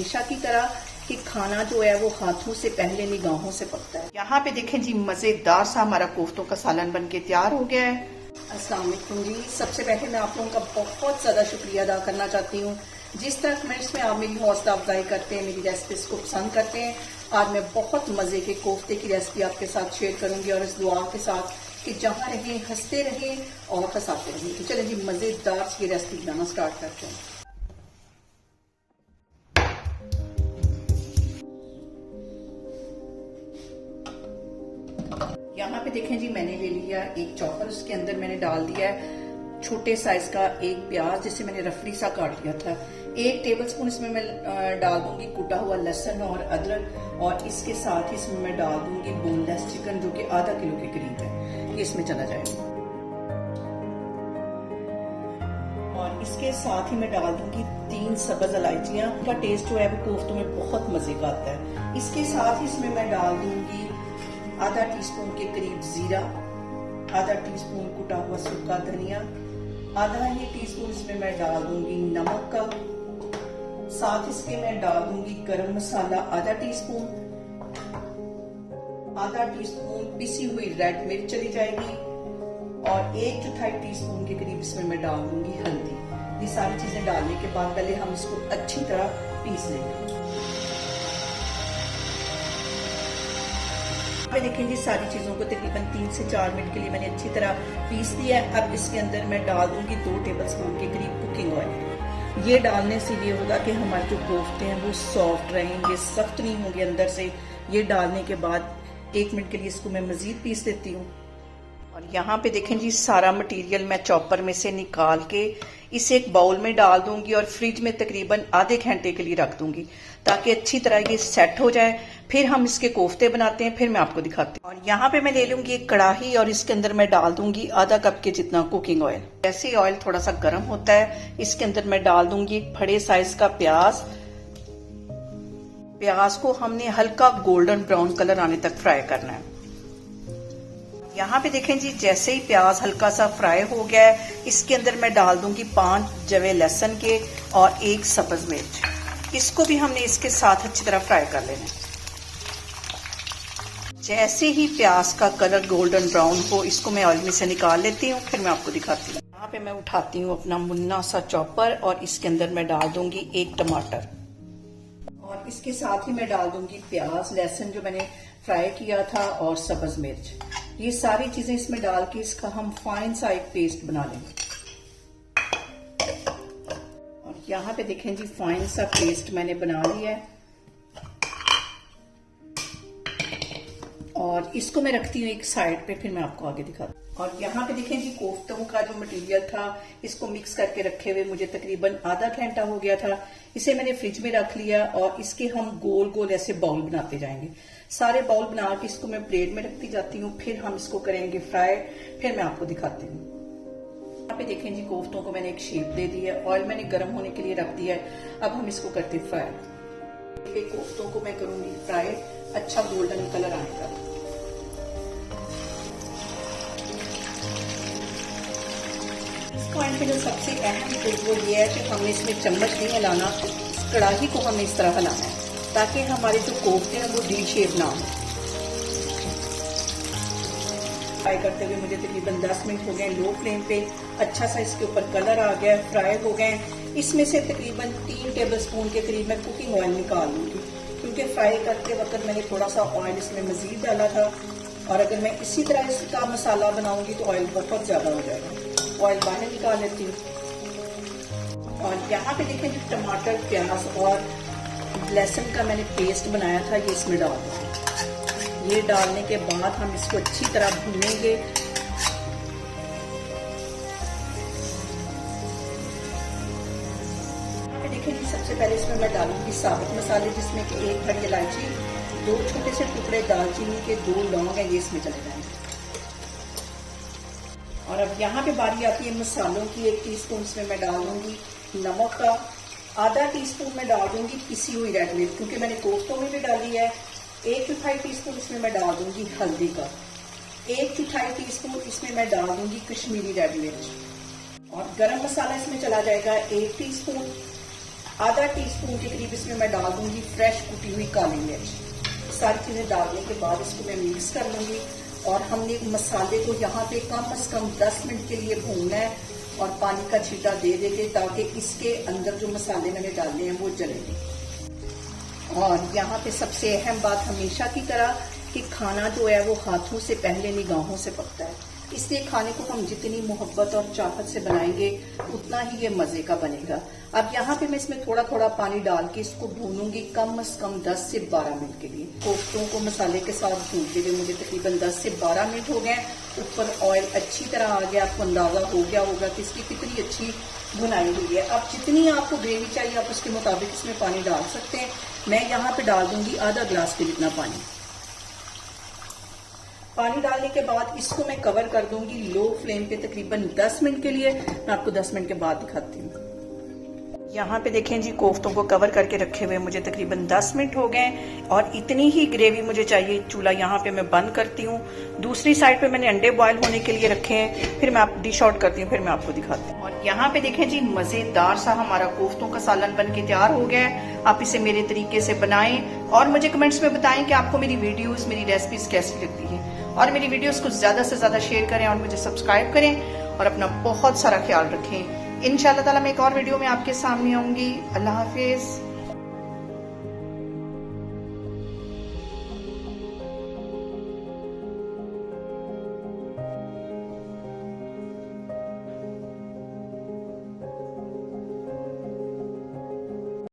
हमेशा की तरह कि खाना जो है वो हाथों से पहले निगाहों से पकता है। यहाँ पे देखें जी, मजेदार सा हमारा कोफ्तों का सालन बन के तैयार हो गया है। अस्सलाम वालेकुम जी। सबसे पहले मैं आप लोगों का बहुत ज़्यादा शुक्रिया अदा करना चाहती हूँ। जिस तरह कमेंट्स में आप मेरी हौसला अफजाई करते हैं, मेरी रेसिपीज को पसंद करते हैं। आज मैं बहुत मज़े के कोफ्ते की रेसिपी आपके साथ शेयर करूँगी और इस दुआ के साथ कि जहाँ रहें हंसते रहें और हंसाते रहें। तो चलें जी, मज़ेदार सी रेसिपी बनाना स्टार्ट करते हैं। यहाँ पे देखें जी, मैंने ले लिया एक चॉपर, उसके अंदर मैंने डाल दिया है छोटे साइज का एक प्याज जिसे मैंने रफली सा काट लिया था। 1 टेबलस्पून इसमें मैं डाल दूंगी कुटा हुआ लहसुन और अदरक, और इसके साथ ही इसमें मैं डाल दूंगी बोनलेस चिकन जो कि आधा किलो के करीब है, ये इसमें चला जाएगा। और इसके साथ ही मैं डाल दूंगी 3 सब्ज इलायचियां, का टेस्ट जो है वो कोफ्तों में बहुत मजे का आता है। इसके साथ ही इसमें मैं डाल दूंगी आधा टीस्पून के करीब जीरा, आधा टीस्पून कुटा हुआ सूखा धनिया, आधा ही टीस्पून इसमें मैं डाल दूंगी नमक का, साथ इसके मैं डाल दूंगी गरम मसाला आधा टीस्पून, आधा टीस्पून पिसी हुई रेड मिर्च चली जाएगी, और 1/4 टीस्पून के करीब इसमें मैं डाल दूंगी हल्दी। ये सारी चीजें डालने के बाद पहले हम इसको अच्छी तरह पीस लेंगे। देखें जी, सारी चीजों को तकरीबन 3 से 4 मिनट के लिए मैंने अच्छी तरह पीस दिया है। अब इसके अंदर मैं डाल दूंगी 2 टेबलस्पून के करीब कुकिंग ऑयल। ये डालने से ये होगा कि हमारे जो कोफ्ते हैं वो सॉफ्ट रहेंगे, सख्त नहीं होंगे अंदर से। ये डालने के बाद 1 मिनट के लिए इसको मैं मजीद पीस देती हूँ। और यहाँ पे देखें जी, सारा मटेरियल मैं चॉपर में से निकाल के इसे एक बाउल में डाल दूंगी और फ्रिज में तकरीबन आधे घंटे के लिए रख दूंगी ताकि अच्छी तरह ये सेट हो जाए। फिर हम इसके कोफ्ते बनाते हैं, फिर मैं आपको दिखाती हूँ। और यहाँ पे मैं ले लूंगी एक कढ़ाई और इसके अंदर मैं डाल दूंगी आधा कप के जितना कुकिंग ऑयल। जैसे ही ऑयल थोड़ा सा गर्म होता है, इसके अंदर मैं डाल दूंगी एक बड़े साइज का प्याज। प्याज को हमने हल्का गोल्डन ब्राउन कलर आने तक फ्राई करना है। यहाँ पे देखें जी, जैसे ही प्याज हल्का सा फ्राई हो गया है, इसके अंदर मैं डाल दूंगी 5 जवे लहसुन के और 1 सब्ज मिर्च। इसको भी हमने इसके साथ अच्छी तरह फ्राई कर लेना है। जैसे ही प्याज का कलर गोल्डन ब्राउन हो, इसको मैं ऑयल में से निकाल लेती हूँ, फिर मैं आपको दिखाती हूँ। यहाँ पे मैं उठाती हूँ अपना मुन्ना सा चॉपर और इसके अंदर मैं डाल दूंगी 1 टमाटर, और इसके साथ ही मैं डाल दूंगी प्याज, लहसुन जो मैंने फ्राई किया था, और सब्ज मिर्च। ये सारी चीजें इसमें डाल के इसका हम फाइन सा एक पेस्ट बना लेंगे। और यहाँ पे देखें जी, फाइन सा पेस्ट मैंने बना लिया है, और इसको मैं रखती हूँ एक साइड पे, फिर मैं आपको आगे दिखाती हूँ। और यहाँ पे देखें जी, कोफ्तों का जो मटेरियल था इसको मिक्स करके रखे हुए मुझे तकरीबन आधा घंटा हो गया था। इसे मैंने फ्रिज में रख लिया और इसके हम गोल गोल ऐसे बाउल बनाते जाएंगे। सारे बाउल बना के इसको मैं प्लेट में रखती जाती हूँ, फिर हम इसको करेंगे फ्राई, फिर मैं आपको दिखाती हूँ। यहाँ पे देखें जी, कोफ्तों को मैंने एक शेप दे दी है, ऑयल मैंने गर्म होने के लिए रख दिया है। अब हम इसको करते फ्राई। कोफ्तों को मैं करूंगी फ्राई अच्छा गोल्डन कलर आने का। पॉइंट पे जो सबसे अहम चीज वो ये है कि हमें इसमें चम्मच नहीं हिलाना, कढ़ाई को हमें इस तरह हिलाना है ताकि हमारे जो कोफ्ते हैं वो डी शेप ना हो। फ्राई करते हुए मुझे तकरीबन 10 मिनट हो गए लो फ्लेम पे। अच्छा सा इसके ऊपर कलर आ गया, फ्राई हो गए। इसमें से तकरीबन 3 टेबलस्पून के करीब मैं कुकिंग ऑयल निकाल लूंगी, क्योंकि फ्राई करते वक्त मैंने थोड़ा सा ऑयल इसमें मजीद डाला था, और अगर मैं इसी तरह इसका मसाला बनाऊंगी तो ऑयल बहुत ज्यादा हो जाएगा। ऑयल बाहर निकाल लेती हूँ। और यहाँ पे देखें, टमाटर, प्याज और लहसुन का मैंने पेस्ट बनाया था, ये इसमें डाल दूंगी। ये डालने के बाद हम इसको अच्छी तरह भूनेंगे। देखें जी, सबसे पहले इसमें मैं डालूंगी साबुत मसाले, जिसमें कि 1 बड़ी इलायची, 2 छोटे से टुकड़े दालचीनी के, 2 लौंग है, ये इसमें चले जाएंगे। और अब यहाँ पे बारी आती है मसालों की। 1 टीस्पून इसमें मैं डाल दूंगी नमक का, आधा टीस्पून में डाल दूंगी पिसी हुई रेड मिर्च, क्योंकि मैंने कोफ्तों में भी डाली है। 1/4 टीस्पून इसमें मैं डाल दूंगी हल्दी का, 1/4 टीस्पून इसमें मैं डाल दूंगी कश्मीरी रेड मिर्च, और गरम मसाला इसमें चला जाएगा 1 टीस्पून, आधा टीस्पून के करीब इसमें मैं डाल दूंगी फ्रेश कुटी हुई काली मिर्च। सारी चीजें डालने के बाद इसको मैं मिक्स कर लूंगी और हमने मसाले को यहाँ पे कम से कम 10 मिनट के लिए भूनना है और पानी का छींटा दे देंगे ताकि इसके अंदर जो मसाले मैंने डालने हैं वो जलेंगे। और यहाँ पे सबसे अहम बात हमेशा की तरह कि खाना जो है वो हाथों से पहले निगाहों से पकता है, इसलिए खाने को हम जितनी मोहब्बत और चाहत से बनाएंगे उतना ही ये मजे का बनेगा। अब यहाँ पे मैं इसमें थोड़ा थोड़ा पानी डाल के इसको भूनूंगी कम से कम 10 से 12 मिनट के लिए। कोफ्तों को मसाले के साथ भूनते हुए मुझे तकरीबन 10 से 12 मिनट हो गए। ऊपर ऑयल अच्छी तरह आ गया, आपको अंदाजा हो गया होगा कि इसकी कितनी अच्छी भुनाई हुई है। अब जितनी आपको ग्रेवी चाहिए आप उसके मुताबिक इसमें पानी डाल सकते हैं। मैं यहाँ पे डाल दूंगी आधा ग्लास के जितना पानी डालने के बाद इसको मैं कवर कर दूंगी लो फ्लेम पे तकरीबन 10 मिनट के लिए। मैं आपको 10 मिनट के बाद दिखाती हूँ। यहाँ पे देखें जी, कोफ्तों को कवर करके रखे हुए मुझे तकरीबन 10 मिनट हो गए और इतनी ही ग्रेवी मुझे चाहिए। चूल्हा यहाँ पे मैं बंद करती हूँ। दूसरी साइड पे मैंने अंडे बॉयल होने के लिए रखे हैं, फिर मैं आप डिश आउट करती हूँ, फिर मैं आपको दिखाती हूँ। और यहाँ पे देखें जी, मजेदार सा हमारा कोफ्तों का सालन बन के तैयार हो गया है। आप इसे मेरे तरीके से बनाएं और मुझे कमेंट्स में बताएं कि आपको मेरी वीडियोस, मेरी रेसिपीज कैसी लगती है। और मेरी वीडियोस को ज्यादा से ज्यादा शेयर करें और मुझे सब्सक्राइब करें और अपना बहुत सारा ख्याल रखें। इंशाअल्लाह ताला मैं एक और वीडियो में आपके सामने आऊंगी। अल्लाह हाफिज।